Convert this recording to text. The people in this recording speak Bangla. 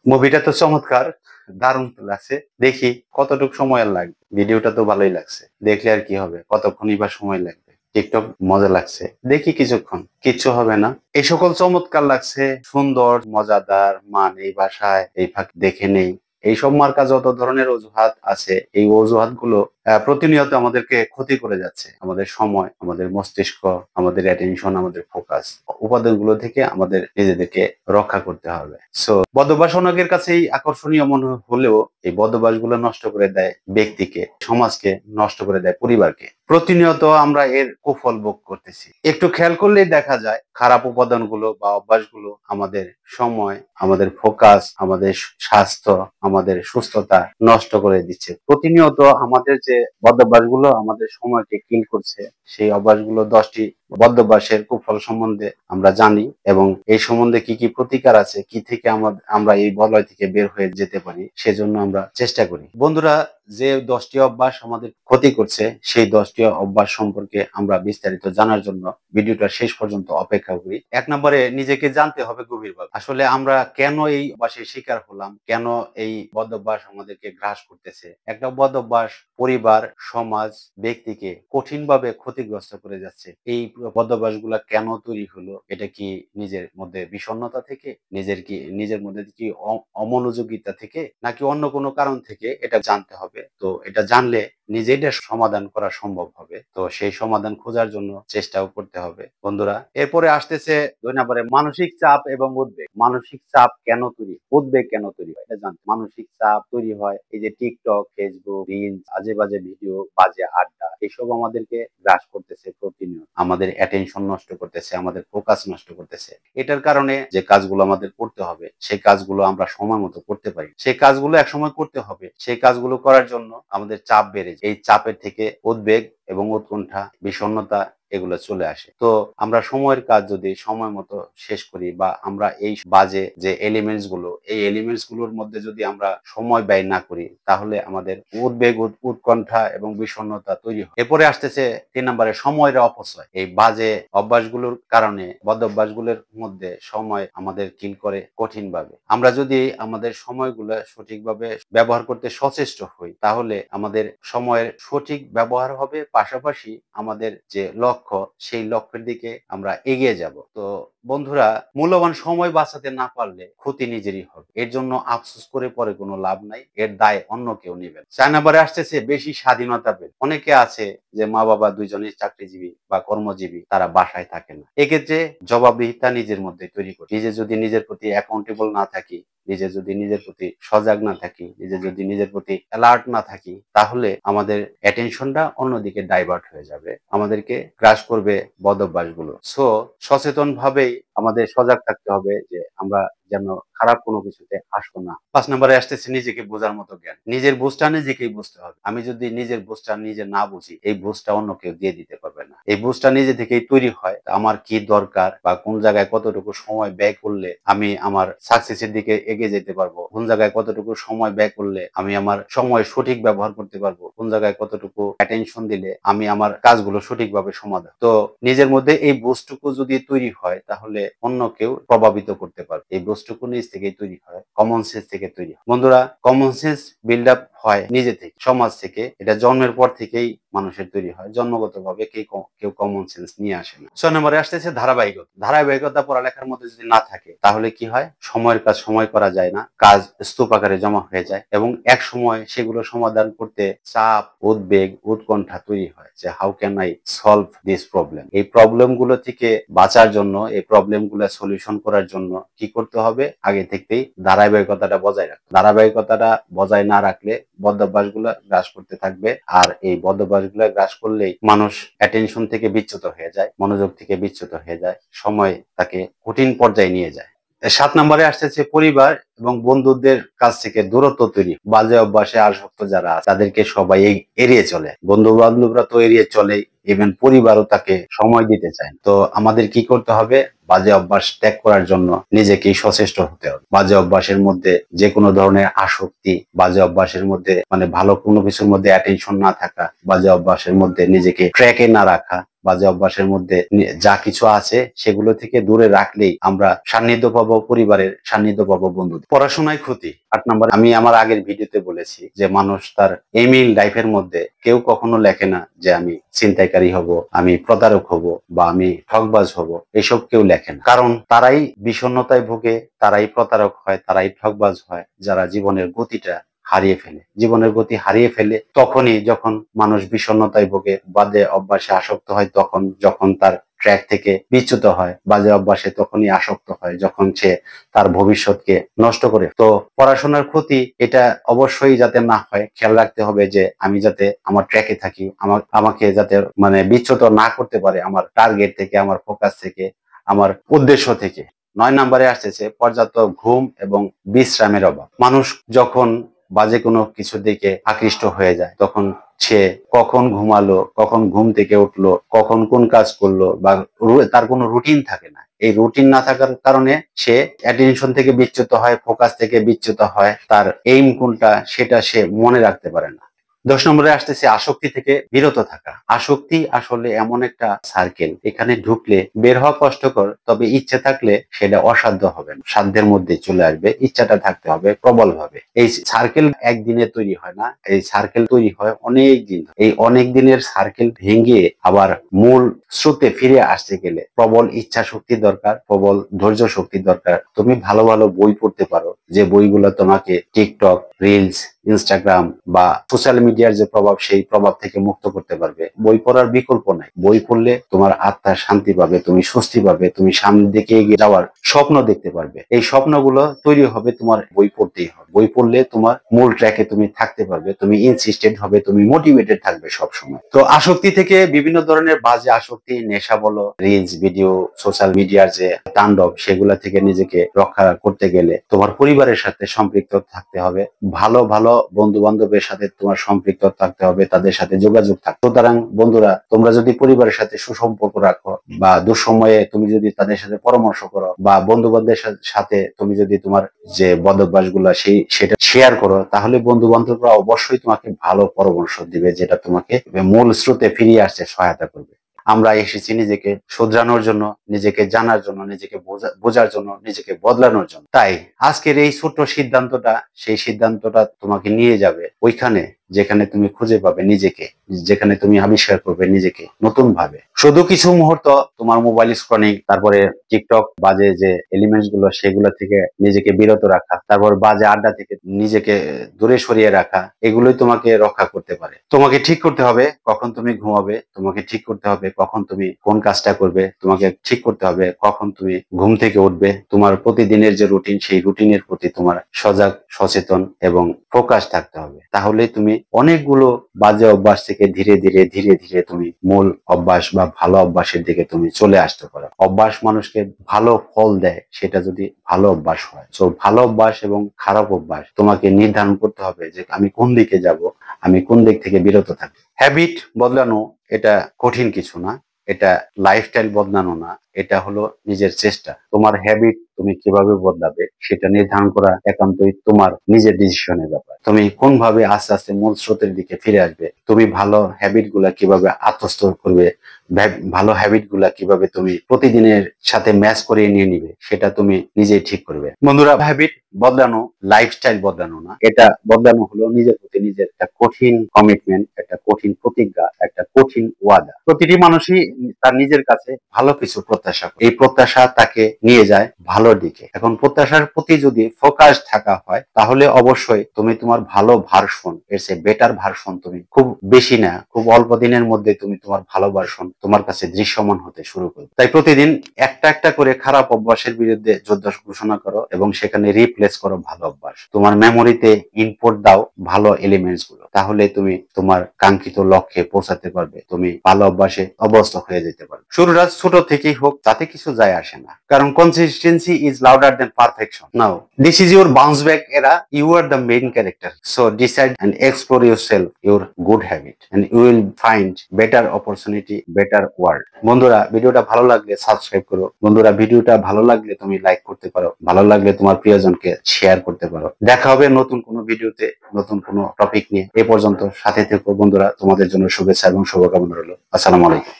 মুভিটা তো চমৎকার, দারুণ তো লাগছে। দেখি কতটুকু সময় আর লাগবে। ভিডিওটা তো ভালোই লাগছে, দেখলে আর কি হবে, কতক্ষণই বা সময় লাগবে। টিকটক মজা লাগছে, দেখি কিছুক্ষণ, কিচ্ছু হবে না। এই সকল চমৎকার লাগছে, সুন্দর, মজাদার, মান এই ভাষায় এই ফাঁক দেখে নেই। এইসব মার্কা যত ধরনের অজুহাত আছে, এই অজুহাত গুলো প্রতিনিয়ত আমাদেরকে ক্ষতি করে যাচ্ছে। আমাদের সময়, আমাদের মস্তিষ্ক, আমাদের অ্যাটেনশন, আমাদের ফোকাস, উপাদানগুলো থেকে আমাদের নিজেদেরকে রক্ষা করতে হবে। সো বদভ্যাস অনেকের কাছেই আকর্ষণীয় মনে হলেও এই বদভ্যাস গুলো নষ্ট করে দেয় ব্যক্তিকে, সমাজকে, নষ্ট করে দেয় পরিবারকে। প্রতিনিয়ত আমরা এর কুফল ভোগ করতেছি। একটু খেয়াল করলেই দেখা যায় খারাপ উপাদানগুলো বা অভ্যাসগুলো আমাদের সময়, আমাদের ফোকাস, আমাদের স্বাস্থ্য, আমাদের সুস্থতা নষ্ট করে দিচ্ছে। প্রতিনিয়ত আমাদের যে বদভ্যাসগুলো আমাদের সময়কে কিল করছে, সেই অভ্যাসগুলো 10টি বদভ্যাসের কুফল সম্বন্ধে আমরা জানি, এবং এই সম্বন্ধে কি কি প্রতিকার আছে, কি থেকে আমরা এই বলয় থেকে বের হয়ে যেতে পারি, সেজন্য আমরা চেষ্টা করি। বন্ধুরা, যে 10টি অভ্যাস আমাদের ক্ষতি করছে, সেই 10টি অভ্যাস সম্পর্কে আমরা বিস্তারিত জানার জন্য ভিডিওটা শেষ পর্যন্ত অপেক্ষা করি। 1 নম্বরে নিজেকে জানতে হবে গভীরভাবে। আসলে আমরা কেন এই অভ্যাসের শিকার হলাম, কেন এই বদভ্যাস আমাদেরকে গ্রাস করতেছে। একটা বদভ্যাস পরিবার, সমাজ, ব্যক্তিকে কঠিনভাবে ক্ষতিগ্রস্ত করে যাচ্ছে। এই বদভ্যাসগুলা কেন তৈরি হলো? এটা কি নিজের মধ্যে বিষণ্ণতা থেকে, নিজের মধ্যে কি অমনোযোগিতা থেকে, নাকি অন্য কোনো কারণ থেকে? এটা জানতে হবে। তো এটা জানলে নিজেই এটার সমাধান করা সম্ভব হবে। তো সেই সমাধান খোঁজার জন্য চেষ্টাও করতে হবে বন্ধুরা। এরপরে আসতেছে 2 নম্বরে মানসিক চাপ এবং উদ্বেগ। মানসিক চাপ কেন তৈরি, উদ্বেগ কেন তৈরি হয়, এটা জানতে। মানসিক চাপ তৈরি হয় এই যে টিকটক, ফেসবুক, রিলস, আজে বাজে ভিডিও, বাজে আড্ডা, এসব আমাদেরকে গ্রাস করতেছে প্রতিনিয়ত। আমাদের অ্যাটেনশন নষ্ট করতেছে, আমাদের ফোকাস নষ্ট করতেছে। এটার কারণে যে কাজগুলো আমাদের করতে হবে, সেই কাজগুলো আমরা সময় মতো করতে পারি। সেই কাজগুলো একসময় করতে হবে। সেই কাজগুলো করার জন্য আমাদের চাপ বেড়ে যায়। এই চাপের থেকে উদ্বেগ এবং উৎকণ্ঠা, বিষণ্ণতা এগুলো চলে আসে। তো আমরা সময়ের কাজ যদি সময় মতো শেষ করি, বা আমরা এই বাজে যে এলিমেন্টস গুলো, এই এলিমেন্টস গুলোর মধ্যে যদি আমরা সময় ব্যয় না করি, তাহলে আমাদের উদ্বেগ, উৎকণ্ঠা এবং বিষণ্ণতা তৈরি হয়। এরপরে আসতেছে 3 নম্বরে সময়ের অপচয়। এই বাজে অভ্যাসগুলোর কারণে, বদ অভ্যাসগুলোর মধ্যে সময় আমাদের কিল করে কঠিন ভাবে। আমরা যদি আমাদের সময়গুলো সঠিকভাবে ব্যবহার করতে সচেষ্ট হই, তাহলে আমাদের সময়ের সঠিক ব্যবহার হবে, পাশাপাশি আমাদের যে লক্ষ্য, সেই লক্ষ্যের দিকে আমরা এগিয়ে যাব। তো বন্ধুরা, মূল্যবান সময় বাঁচাতে না পারলে ক্ষতি নিজেরই হবে। এর জন্য আফসোস করে পরে কোনো লাভ নাই, এর দায় অন্য কেউ নেবেন। 4 নম্বরে আসতেছে বেশি স্বাধীনতা পেল। অনেকে আছে যে মা বাবা দুইজনই চাকরিজীবী বা কর্মজীবী, তারা বাসায় থাকে না। এক্ষেত্রে জবাবদিহিতা নিজের মধ্যে তৈরি করি। নিজে যদি নিজের প্রতি অ্যাকাউন্টেবল না থাকি, নিজে যদি নিজের প্রতি সজাগ না থাকি, নিজে যদি নিজের প্রতি অ্যালার্ট না থাকি, তাহলে আমাদের অ্যাটেনশনটা অন্যদিকে ডাইভার্ট হয়ে যাবে, আমাদেরকে গ্রাস করবে বদ অভ্যাসগুলো। সো সচেতন ভাবেই আমাদের সজাগ থাকতে হবে যে আমরা যেন খারাপ কোনো কিছুতে আসবো না। 5 নম্বরে আসতেছে নিজেকে বোঝার মতো জ্ঞান। নিজের বুঝটা নিজেকেই বুঝতে হবে। আমি যদি নিজের বুঝটা নিজে না বুঝি, এই বুঝটা অন্য কেউ দিয়ে দিতে পারবে না। এই বুঝটা নিজে থেকেই তৈরি হয়। আমার কি দরকার, বা কোন জায়গায় কতটুকু সময় ব্যয় করলে আমি আমার সাকসেসের দিকে এগিয়ে যেতে পারবো, কোন জায়গায় কতটুকু সময় ব্যয় করলে আমি আমার সময় সঠিক ব্যবহার করতে পারবো, কোন জায়গায় কতটুকু অ্যাটেনশন দিলে আমি আমার কাজগুলো সঠিকভাবে সমাধান। তো নিজের মধ্যে এই বুঝটুকু যদি তৈরি হয়, তাহলে অন্য কেউ প্রভাবিত করতে পারবে। এই বুঝটুকু নিজ থেকেই তৈরি হয়, কমন সেন্স থেকে তৈরি হয়। বন্ধুরা, কমন সেন্স বিল্ড আপ হয় নিজে থেকে, সমাজ থেকে। এটা জন্মের পর থেকেই মানুষের তৈরি হয়, জন্মগতভাবে কেউ কমন সেন্স নিয়ে আসে না। 6 নম্বরে আসতেছে ধারাবাহিকতা। ধারাবাহিকতা পড়ালেখার মধ্যে যদি না থাকে, তাহলে কি হয়, সময়ের কাজ সময় করা যায় না, কাজ স্তূপ আকারে জমা হয়ে যায়, এবং এক সময় সেগুলো সমাধান করতে চাপ, উদ্বেগ, উৎকণ্ঠা তৈরি হয় যে how can I solve this problem. এই প্রবলেম গুলো থেকে বাঁচার জন্য, এই প্রবলেম গুলো সলিউশন করার জন্য কি করতে হবে, আগে থেকেই ধারাবাহিকতাটা বজায় রাখতে। ধারাবাহিকতাটা বজায় না রাখলে বদ অভ্যাস গুলা গ্রাস করতে থাকবে, আর এই বদ অভ্যাস গুলা গ্রাস করলেই মানুষ অ্যাটেনশন থেকে বিচ্যুত হয়ে যায়, মনোযোগ থেকে বিচ্যুত হয়ে যায়, সময় তাকে কঠিন পর্যায়ে নিয়ে যায়। 7 নম্বরে আসতেছে পরিবার এবং বন্ধুদের কাছ থেকে দূরত্ব তৈরি। বাজে অভ্যাসে আসক্ত যারা আছে, তাদেরকে সবাই এড়িয়ে চলে। বন্ধু বান্ধবরা তো এড়িয়ে চলে, ইভেন পরিবারও তাকে সময় দিতে চায়। তো আমাদের কি করতে হবে, বাজে অভ্যাস ত্যাগ করার জন্য নিজেকেই সচেষ্ট হতে হবে। বাজে অভ্যাসের মধ্যে যে কোনো ধরনের আসক্তি, বাজে অভ্যাসের মধ্যে মানে ভালো কোনো কিছুর মধ্যে অ্যাটেনশন না থাকা, বাজে অভ্যাসের মধ্যে নিজেকে ট্র্যাকে না রাখা, বাজে অভ্যাসের মধ্যে যা কিছু আছে সেগুলো থেকে দূরে রাখলেই আমরা সান্নিধ্য পাবো, পরিবারের সান্নিধ্য পাবো, বন্ধুদের। পড়াশোনায় ক্ষতি। 8 নম্বর, আমি আমার আগের ভিডিওতে বলেছি যে মানুষ তার এমিল লাইফের মধ্যে কেউ কখনো লেখে না যে আমি ছিনতাইকারী হব, আমি প্রতারক হব বা আমি ঠকবাজ হব, এসব কেউ লেখে না। কারণ তারাই বিষণ্ণতায় ভোগে, তারাই প্রতারক হয়, তারাই ঠকবাজ হয় যারা জীবনের গতিটা হারিয়ে ফেলে। জীবনের গতি হারিয়ে ফেলে তখনই যখন মানুষ বিষণ্ণতায় ভোগে, বাজে অভ্যাসে আসক্ত হয়, তখন যখন তার ট্র্যাক থেকে বিচ্যুত হয়, বাজে অভ্যাসে তখনই আসক্ত হয় যখন সে তার ভবিষ্যৎকে নষ্ট করে। তো পড়াশোনার ক্ষতি এটা অবশ্যই যাতে না হয় খেয়াল রাখতে হবে যে আমি যাতে আমার ট্র্যাকে থাকি, আমাকে যাতে মানে বিচ্যুত না করতে পারে আমার টার্গেট থেকে, আমার ফোকাস থেকে, আমার উদ্দেশ্য থেকে। 9 নম্বরে আসতেছে পর্যাপ্ত ঘুম এবং বিশ্রামের অভাব। মানুষ যখন বাজে কোনো কিছুর দিকে আকৃষ্ট হয়ে যায় তখন সে কখন ঘুমালো, কখন ঘুম থেকে উঠলো, কখন কোন কাজ করলো, বা তার কোনো রুটিন থাকে না। এই রুটিন না থাকার কারণে সে অ্যাটেনশন থেকে বিচ্যুত হয়, ফোকাস থেকে বিচ্যুত হয়, তার এইম কোনটা সেটা সে মনে রাখতে পারে না। 10 নম্বরে আসতেছে আসক্তি থেকে বিরত থাকা। আসক্তি আসলে এমন একটা সার্কেল, এখানে ঢুকলে বের হওয়া কষ্টকর, তবে ইচ্ছে থাকলে সেটা অসাধ্য হবে না, সাধ্যের মধ্যে চলে আসবে। ইচ্ছাটা থাকতে হবে প্রবল ভাবে। এই সার্কেল একদিনে তৈরি হয় না, এই সার্কেল তৈরি হয় অনেক দিন। এই অনেক দিনের সার্কেল ভেঙে আবার মূল স্রোতে ফিরে আসতে গেলে প্রবল ইচ্ছা শক্তি দরকার, প্রবল ধৈর্য শক্তি দরকার। তুমি ভালো ভালো বই পড়তে পারো, যে বইগুলো তোমাকে টিকটক, রিলস, ইনস্টাগ্রাম বা সোশ্যাল মিডিয়ার যে প্রভাব, সেই প্রভাব থেকে মুক্ত করতে পারবে। বই পড়ার বিকল্প নাই। বই পড়লে তোমার আত্মা শান্তি পাবে, তুমি স্বস্তি পাবে, তুমি সামনের দিকে এগিয়ে যাওয়ার স্বপ্ন দেখতে পারবে। এই স্বপ্নগুলো তৈরি হবে তোমার বই পড়তেই হবে। বই পড়লে তোমার মূল ট্র্যাকে তুমি থাকতে পারবে, তুমি ইনসিস্টেন্ট হবে, তুমি মোটিভেটেড থাকবে সব সময়। তো আসক্তি থেকে বিভিন্ন ধরনের বাজে আসক্তি, নেশা বলো, রিলস ভিডিও, সোশ্যাল মিডিয়ার যে তাণ্ডব, সেগুলা থেকে নিজেকে রক্ষা করতে গেলে তোমার পরিবারের সাথে সম্পৃক্ত থাকতে হবে, ভালো ভালো বন্ধু বান্ধবের সাথে তোমার সম্পৃক্ত থাকতে হবে, তাদের সাথে যোগাযোগ থাকতে। সুতরাং বন্ধুরা, তোমরা যদি পরিবারের সাথে সুসম্পর্ক রাখো বা দুঃসময়ে তুমি যদি তাদের সাথে পরামর্শ করো, বা বন্ধু বান্ধবের সাথে তুমি যদি তোমার যে বদভ্যাস গুলা সেটা শেয়ার করো, তাহলে বন্ধু বান্ধবরা অবশ্যই তোমাকে ভালো পরামর্শ দিবে, যেটা তোমাকে মূল স্রোতে ফিরিয়ে আসতে সহায়তা করবে। আমরা এসেছি নিজেকে শুধরানোর জন্য, নিজেকে জানার জন্য, নিজেকে বোঝার জন্য, নিজেকে বদলানোর জন্য। তাই আজকের এই ছোট্ট সিদ্ধান্তটা, সেই সিদ্ধান্তটা তোমাকে নিয়ে যাবে ওইখানে যেখানে তুমি খুঁজে পাবে নিজেকে, যেখানে তুমি আবিষ্কার করবে নিজেকে নতুন ভাবে। শুধু কিছু মুহূর্ত তোমার মোবাইল স্ক্রলিং, তারপরে টিকটক, বাজে যে এলিমেন্টস গুলো সেগুলো থেকে নিজেকে বিরত রাখা, তারপর বাজে আড্ডা থেকে নিজেকে দূরে সরিয়ে রাখা, এগুলোই তোমাকে রক্ষা করতে পারে। তোমাকে ঠিক করতে হবে কখন তুমি ঘুমাবে, তোমাকে ঠিক করতে হবে কখন তুমি কোন কাজটা করবে, তোমাকে ঠিক করতে হবে কখন তুমি ঘুম থেকে উঠবে। তোমার প্রতিদিনের যে রুটিন, সেই রুটিনের প্রতি তোমার সজাগ, সচেতন এবং ফোকাস থাকতে হবে। তাহলে তুমি অনেকগুলো বাজে অভ্যাস থেকে ধীরে ধীরে ধীরে ধীরে তুমি মূল অভ্যাস বা ভালো অভ্যাসের দিকে তুমি চলে আসতে পারো। অভ্যাস মানুষকে ভালো ফল দেয়, সেটা যদি ভালো অভ্যাস হয়। তো ভালো অভ্যাস এবং খারাপ অভ্যাস তোমাকে নির্ধারণ করতে হবে যে আমি কোন দিকে যাব, আমি কোন দিক থেকে বিরত থাকবো। হ্যাবিট বদলানো এটা কঠিন কিছু না, এটা লাইফস্টাইল বদলানো না, এটা হলো নিজের চেষ্টা। তোমার হ্যাবিট তুমি কিভাবে বদলাবে সেটা নির্ধারণ করা একান্তই তোমার নিজের ডিসিশনের ব্যাপার। তুমি কোন ভাবে আস্তে আস্তে মূল স্রোতের দিকে ফিরে আসবে, তুমি ভালো হ্যাবিট গুলা কিভাবে আত্মস্থ করবে, ভালো হ্যাবিট গুলা কিভাবে তুমি প্রতিদিনের সাথে ম্যাচ করিয়ে নিয়ে নিবে, সেটা তুমি নিজেই ঠিক করবে। বন্ধুরা, হ্যাবিট বদলানো লাইফস্টাইল বদলানো না, এটা বদলানো হলো নিজের প্রতি নিজের একটা কঠিন কমিটমেন্ট, একটা কঠিন প্রতিজ্ঞা, একটা কঠিন ওয়াদা। প্রতিটি মানুষই তার নিজের কাছে ভালো কিছু প্রত্যাশা করে, এই প্রত্যাশা তাকে নিয়ে যায় ভালোর দিকে। এখন প্রত্যাশার প্রতি যদি ফোকাস থাকা হয়, তাহলে অবশ্যই তুমি তোমার ভালো ভার্সন, এর চেয়ে বেটার ভার্সন তুমি খুব বেশি না, খুব অল্প দিনের মধ্যে তুমি তোমার ভালো ভার্সন তোমার কাছে দৃশ্যমান হতে শুরু করবে। তাই প্রতিদিন একটা একটা করে খারাপ অভ্যাসের বিরুদ্ধে যুদ্ধ ঘোষণা করো এবং সেখানে রিপ্লেস করো ভালো অভ্যাস। তোমার মেমোরিতে ইনপুট দাও ভালো এলিমেন্টস গুলো, তাহলে তুমি তোমার কাঙ্ক্ষিত লক্ষ্যে পৌঁছাতে পারবে, তুমি ভালো অভ্যাসে অভ্যস্ত হয়ে যেতে পারবে। শুরুটা ছোট থেকেই হোক, তাতে কিছু যায় আসে না, কারণ consistency is louder than perfection. Now this is your bounce back era, you are the main character. So decide and explore yourself, your good habit, and you will find better opportunity, better world. বন্ধুরা, ভিডিওটা ভালো লাগলে সাবস্ক্রাইব করো। বন্ধুরা, ভিডিওটা ভালো লাগলে তুমি লাইক করতে পারো, ভালো লাগলে তোমার প্রিয়জনকে শেয়ার করতে পারো। দেখা হবে নতুন কোনো ভিডিওতে, নতুন কোনো টপিক নিয়ে। এ পর্যন্ত সাথে থেকো বন্ধুরা, তোমাদের জন্য শুভেচ্ছা এবং শুভকামনা রইল। আসসালামু আলাইকুম।